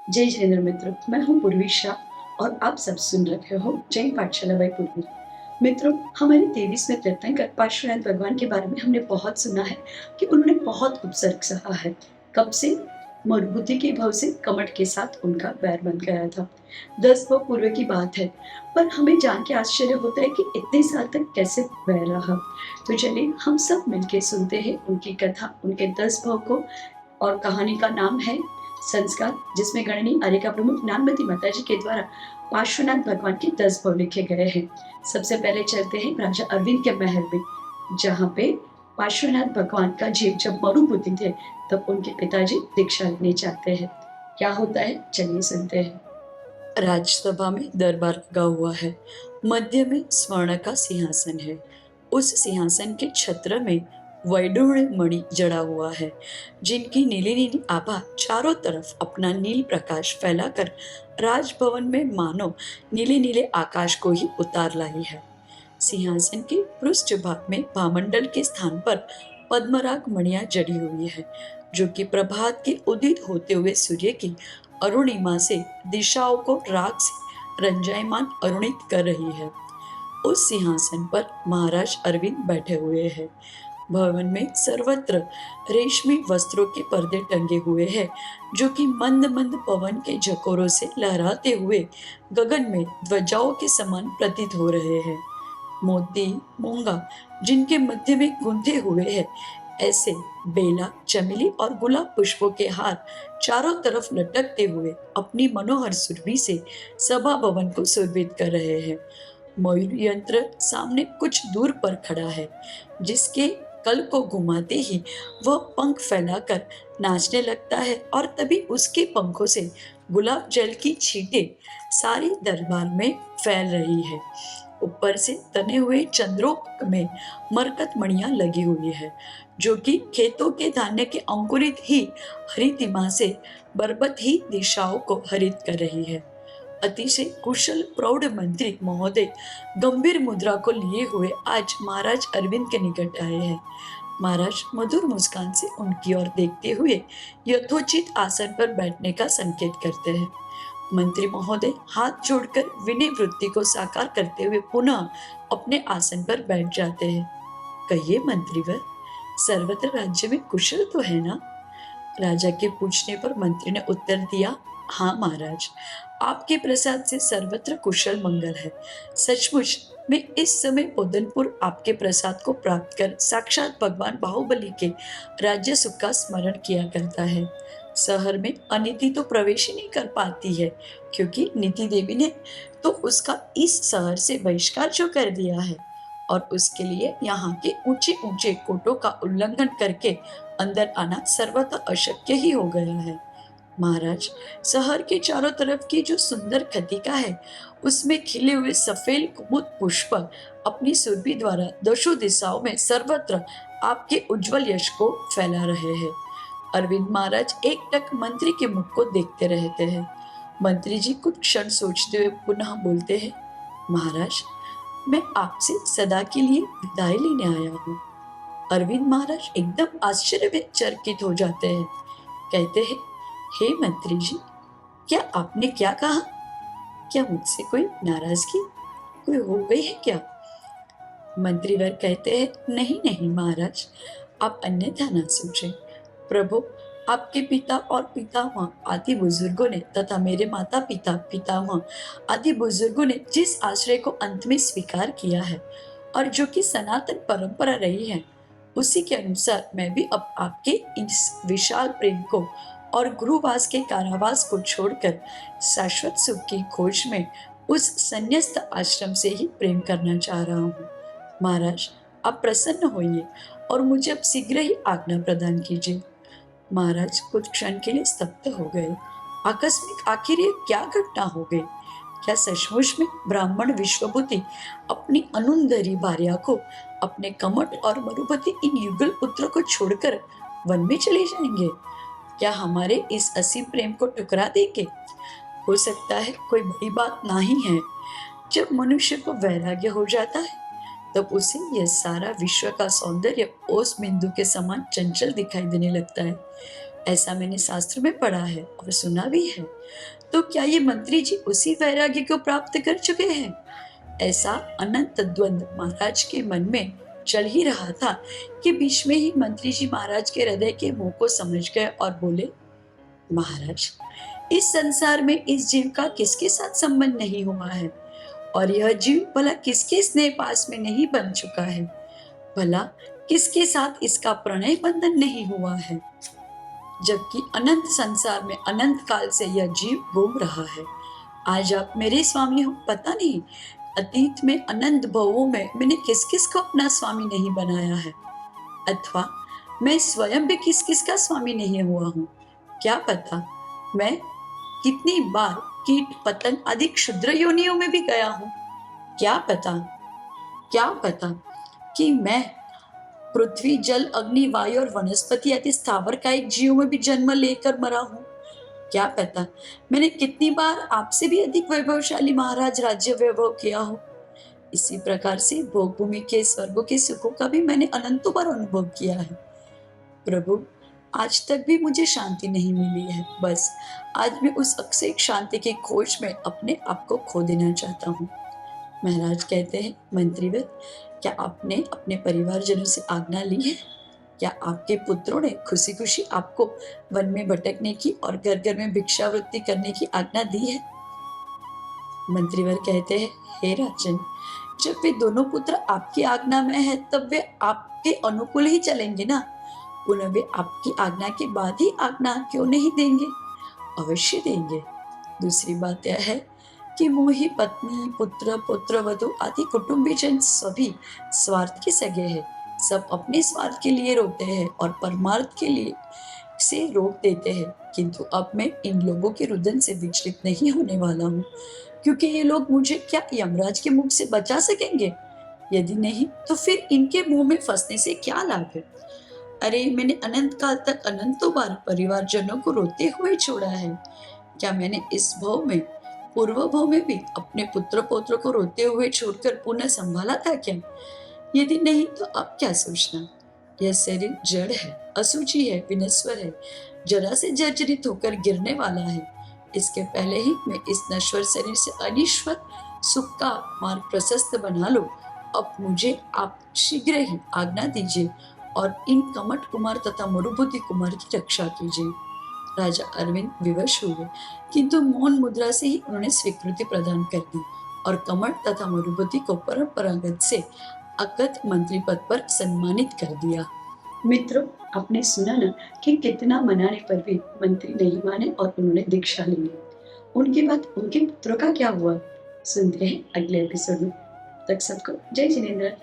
जय जिनेन्द्र मित्रों, मैं हूँ पूर्वी शाह और आप सब सुन रहे हो जैन पाठशाला बाई पूर्वी। मित्रों, हमारे 23वें तीर्थंकर पार्श्वनाथ भगवान के बारे में हमने बहुत सुना है कि उन्होंने बहुत उपसर्ग सहा है। कब से? बुद्धि के भाव से कमठ के साथ उनका बैर बन गया था। 10 भव पूर्व की बात है, पर हमें जान के आश्चर्य होता है कि इतने साल तक कैसे बैर रहा। तो चलिए हम सब मिलके सुनते हैं उनकी कथा, उनके 10 भव को। और कहानी का नाम है संस्कार, जिसमें गणनी आर्यका प्रमुख नागमती माता जी के द्वारा पार्श्वनाथ भगवान के 10 भव लिखे गए हैं। सबसे पहले चलते हैं राजा अरविंद के महल में, जहाँ पे पार्श्वनाथ भगवान का जीव जब मरुभूति थे तब उनके पिताजी दीक्षा लेने चाहते हैं। क्या होता है, चलिए सुनते हैं। राजसभा में दरबार लगा हुआ है। मध्य में स्वर्ण का सिंहासन है। उस सिंहासन के छत्र में वैडूर्य मणि जड़ा हुआ है, जिनकी नीली नीली आभा चारों तरफ अपना नील प्रकाश फैलाकर राजभवन में मानो नीले नीले आकाश को ही उतार लाई है। सिंहासन के पृष्ठ भाग में भामंडल के स्थान पर पद्मराग मणियां जड़ी हुई है, जो कि प्रभात के उदित होते हुए सूर्य की अरुणिमा से दिशाओं को राग से रंजायमान अरुणित कर रही है। उस सिंहासन पर महाराज अरविंद बैठे हुए हैं। भवन में सर्वत्र रेशमी वस्त्रों के पर्दे टंगे हुए हैं, जो कि मंद मंद पवन के झकोरों से लहराते हुए गगन में ध्वजाओं के समान प्रतीत हो रहे हैं। मोती, मूंगा, जिनके मध्य में गुंथे हुए हैं, ऐसे बेला, चमेली और गुलाब पुष्पों के हार चारों तरफ लटकते हुए अपनी मनोहर सुरभि से सभा भवन को सुरभित कर रहे हैं। मयूर यंत्र सामने कुछ दूर पर खड़ा है, जिसके कल को घुमाते ही वह पंख फैलाकर नाचने लगता है और तभी उसके पंखों से गुलाब जल की छींटे सारी दरबार में फैल रही है। ऊपर से तने हुए चंद्रोक में मरकत मणियां लगी हुई है, जो कि खेतों के धान्य के अंकुरित ही हरितिमा से बरबत ही दिशाओं को हरित कर रही है। अतिशय कुशल प्रौढ़ मंत्री महोदय गंभीर मुद्रा को लिए हुए आज महाराज अरविंद के निकट आए हैं। महाराज मधुर मुस्कान से उनकी ओर देखते हुए यथोचित आसन पर बैठने का संकेत करते हैं। मंत्री महोदय हाथ जोड़कर विनय वृत्ति को साकार करते हुए पुनः अपने आसन पर बैठ जाते हैं। कहिए मंत्रीवर, सर्वत्र राज्य में कुशल तो है ना? राजा के पूछने पर मंत्री ने उत्तर दिया, हाँ महाराज, आपके प्रसाद से सर्वत्र कुशल मंगल है। सचमुच मैं इस समय पोदनपुर आपके प्रसाद को प्राप्त कर साक्षात भगवान बाहुबली के राज्य सुख का स्मरण किया करता है। शहर में अनिति तो प्रवेश ही नहीं कर पाती है, क्योंकि नीति देवी ने तो उसका इस शहर से बहिष्कार जो कर दिया है, और उसके लिए यहाँ के ऊंचे ऊंचे कोटों का उल्लंघन करके अंदर आना सर्वथा अशक्य ही हो गया है। महाराज, शहर के चारों तरफ की जो सुंदर खतिका है, उसमें खिले हुए सफेद कुमुद पुष्प अपनी सुरभि द्वारा दशों दिशाओं में सर्वत्र आपके उज्जवल यश को फैला रहे हैं। अरविंद महाराज एकटक मंत्री के मुख को देखते रहते हैं। मंत्री जी कुछ क्षण सोचते हुए पुनः बोलते हैं, महाराज, मैं आपसे सदा के लिए विदाई लेने आया हूँ। अरविंद महाराज एकदम आश्चर्यचकित हो जाते हैं। कहते हैं, हे मंत्री जी, क्या आपने क्या कहा? क्या मुझसे कोई नाराजगी कोई हो गई है क्या? मंत्रीवर कहते हैं, नहीं नहीं महाराज, आप अन्यथा ना सोचें। प्रभु, आपके पिता और पितामह आदि बुजुर्गों ने तथा मेरे माता पिता पितामह आदि बुजुर्गों ने जिस आश्रय को अंत में स्वीकार किया है और जो कि सनातन परंपरा रही है, उसी के अनुसार मैं भी अब आपके इस विशाल प्रेम को और गुरुवास के कारावास को छोड़कर शाश्वत सुख की खोज में उस संन्यस्त आश्रम से ही प्रेम करना चाह रहा हूँ। महाराज, आप प्रसन्न होइए और मुझे अब शीघ्र ही आज्ञा प्रदान कीजिए। महाराज कुछ क्षण के लिए स्तब्ध हो गए। आकस्मिक आखिर ये क्या घटना हो गई? क्या सचमुच में ब्राह्मण विश्वभूति अपनी अनुंदरी भार्या को, अपने कमठ और मरुपति इन युगल पुत्र को छोड़कर वन में चले जाएंगे? क्या हमारे इस असीम प्रेम को ठुकरा देंगे? हो सकता है कोई बड़ी बात नहीं है। जब मनुष्य को वैराग्य हो जाता है, तब उसे यह सारा विश्व का सौंदर्य ओस बिंदु के समान चंचल दिखाई देने लगता है। ऐसा मैंने शास्त्र में पढ़ा है और सुना भी है। तो क्या ये मंत्री जी उसी वैराग्य को प्राप्त कर चुके हैं? ऐसा अनंत द्वंद महाराज के मन में चल ही रहा था कि बीच में ही मंत्री जी महाराज के हृदय के मुंह को समझ गए और बोले, महाराज, इस संसार में इस जीव का किसके साथ संबंध नहीं हुआ है, और यह जीव भला किसके स्नेह पास में नहीं बन चुका है, भला किसके साथ इसका प्रणय बंधन नहीं हुआ है, जबकि अनंत संसार में अनंत काल से यह जीव घूम रहा है। आज आप मेरे स्वामी हो, पता नहीं अतीत में अनंत भवों में मैंने किस किस को अपना स्वामी नहीं बनाया है, अथवा मैं स्वयं भी किस किस का स्वामी नहीं हुआ हूँ। क्या पता मैं कितनी बार कीट पतंग आदि क्षुद्र योनियों में भी गया हूँ। क्या पता कि मैं पृथ्वी जल अग्नि वायु और वनस्पति आदि स्थावर कायिक जीवों में भी जन्म लेकर मरा हूँ। क्या पता मैंने कितनी बार आपसे भी अधिक वैभवशाली महाराज राज्य वैभव किया हो। इसी प्रकार से भोग भूमि के स्वर्गों के सुखों का भी मैंने अनंतों बार अनुभव किया है। प्रभु, आज तक भी मुझे शांति नहीं मिली है। बस आज मैं उस अक्षय शांति की खोज में अपने आप को खो देना चाहता हूँ। महाराज कहते हैं, मंत्रीवत, क्या आपने अपने परिवारजनों से आज्ञा ली है? क्या आपके पुत्रों ने खुशी खुशी आपको वन में भटकने की और घर घर में भिक्षावृत्ति करने की आज्ञा दी है? मंत्रीवर कहते हैं, हे राजन, जब वे दोनों पुत्र आपकी आज्ञा में है तब वे आपके अनुकूल ही चलेंगे ना। पुनः वे आपकी आज्ञा के बाद ही आज्ञा क्यों नहीं देंगे? अवश्य देंगे। दूसरी बात यह है कि मोही पत्नी पुत्र पुत्रवधु आदि कुटुंबीजन सभी स्वार्थ के सगे हैं। सब अपने स्वार्थ के लिए रोकते हैं और परमार्थ के लिए से रोक देते हैं। किंतु अब मैं इन लोगों के रुदन से विचलित नहीं होने वाला हूँ, क्योंकि ये लोग मुझे क्या यमराज के मुख से बचा सकेंगे? यदि नहीं तो फिर इनके मुंह में फंसने से क्या लाभ है? अरे, मैंने अनंत काल तक अनंतों बार परिवारजनों को रोते हुए छोड़ा है। क्या मैंने इस भव में, पूर्व भव में भी अपने पुत्र पौत्र को रोते हुए छोड़कर पुनः संभाला था क्या? यदि नहीं तो अब क्या सोचना? यह शरीर जड़ है, अशुचि है, विनश्वर है, जरा से जर्जरित होकर गिरने वाला है। इसके पहले ही मैं इस नश्वर शरीर से अनिश्वर सुख का मार्ग प्रशस्त बना लो। अब मुझे आप शीघ्र ही आज्ञा दीजिए और इन कमठ कुमार तथा मरुभूति कुमार की रक्षा कीजिए। राजा अरविंद विवश हुए, किंतु मौन मुद्रा से ही उन्होंने स्वीकृति प्रदान कर दी और कमठ तथा मरुभूति को परंपरागत से अगत मंत्री पद पर सम्मानित कर दिया। मित्रों, आपने सुना ना कि कितना मनाने पर भी मंत्री नहीं माने और उन्होंने दीक्षा ले ली। उनके बाद उनके पुत्रों का क्या हुआ, सुनते हैं अगले एपिसोड में। तब तक सबको जय जिनेंद्र।